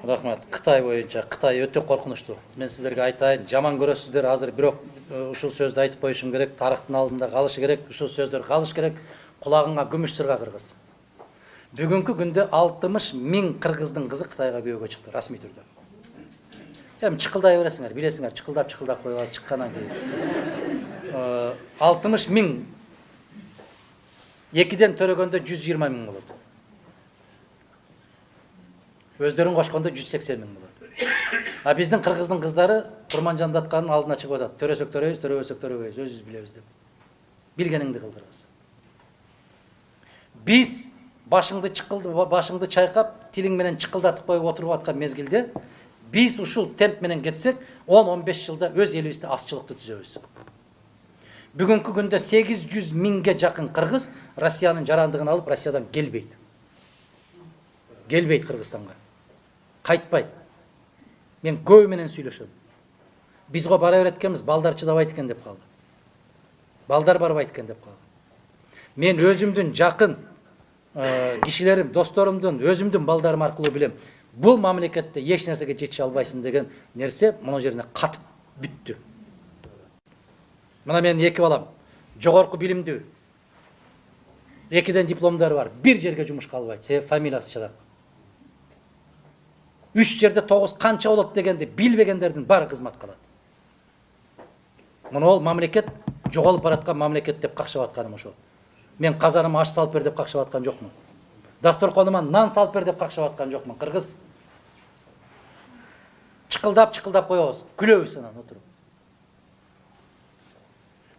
Рахмат. Қытай боюнча, Қытай өтө коркунучтуу. Мен сиздерге айтайын, жаман көрөсүздөр, азыр бирок ушул сөздү айтып коюшум керек, тарыхтын алдында калышы керек, ушул сөздөр калыш керек, кулагыңа күмүш сырга кыргыз. Бүгүнкү күндө 60.000 кыргыздын кызы Кытайга күйөөгө чыкты, расмий түрдө. Эми чыкылдай бересиңер, билесиңер, чыкылдап койбоз, чыккандан кийин 60.000 экиден төрөгөндө 120.000 болот. Өздөрүн кошкондо 180.000 болот. А биздин кыргыздын кыздары Курманжан Датканын алдына чыгып атат. Төрөсөк төрөйбүз, төрөбөсөк төрөбөйбүз, өзүбүз билебиз деп. Билгениңди кылдырабыз. Биз башыңды чайкап, тилиң менен чыкылдатып коюп отуруп аткан мезгилде биз ушул темп менен кетсек, 10-15 жылда өз элибизде азчылыкты түзөбүз. Бүгүнкү күндө 800.000ге жакын кыргыз Россиянын жарандыгын алып, Россиядан келбейт. Келбейт Кыргызстанга. Кайтпайт. Мен көбү менен сүйлөшөм. Биз го бара берет экенбиз, балдар чыдабайт экен деп калды. Балдар барбайт экен деп калды. Мен өзүмдүн жакын кишилерим, досторумдун, өзүмдүн балдарым аркылуу билем. Бул мамлекетте эч нерсеге жете албайсың деген нерсе мына жерине катып бүттү. Мына менин эки балам жогорку билимдүү. Экиден дипломдары бар. Бир жерге жумушка албайт. Себеп фамилиясы чыдап. 3 жерде 9 канча болот дегенди билбегендердин баары кызмат калат. Мына ол мамлекет жоголуп бараткан мамлекет деп какшап атканым ошол. Мен казаныма аш салып бер деп какшап аткан жокмун. Дасторконыма нан салып бер деп какшап аткан жокмун. Кыргыз чыкылдап коебуз, күлөбүз анан отуруп.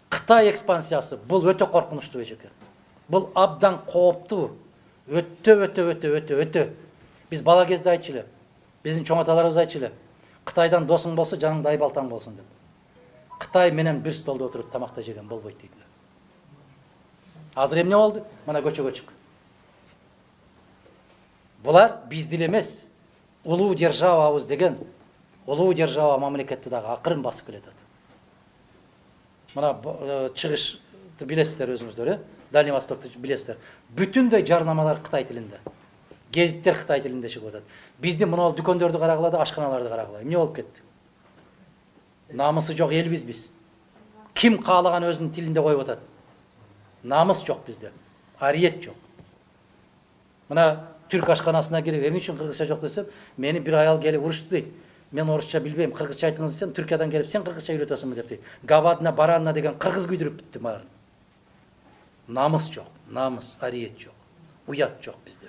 Кытай экспансиясы бул өтө коркунучтуу эжеке. Бул абдан кооптуу. Өтө. Биз бала кезде айтчу эле. Биздин чоң аталарыбыз айтчу эле. Кытайдан досуң болсо, жаныңда ай балтаң болсун деп. Кытай менен бир столдо отуруп тамакта жеген болбойт дейт. Азыр эмне болду? Мына көчөгө чык. Булар бизди эле эмес, улуу державабыз деген, улуу держава мамлекетти дагы акырын басып келатат. Мына чыгышты билесиздер өзүңүздөр, Дальний Востокты билесиздер. Бүтүндөй жарнамалар Кытай тилинде. Гезиттер Кытай тилинде чыгып атат. Биздин мына дүкөндөрдү карагыла, ашканаларды карагыла. Эмне болуп кетти? Намысы жок элбиз биз. Ким каалаган өзүнүн тилинде коюп атат. Намыс жок бизде. Ариет жок. Мына түрк ашканасына кирип, эмне үчүн кыргызча жок десем, мени бир аял келип урушту дейт. Мен орусча билбейм, кыргызча айтыңыз десем, Түркиядан келип, сен кыргызча үйрөтөсүңбү деп дейт. Гавадна баранна деген кыргыз күйдүрүп битти баарын. Намыс жок, намыс, ариет жок. Уят жок бизде.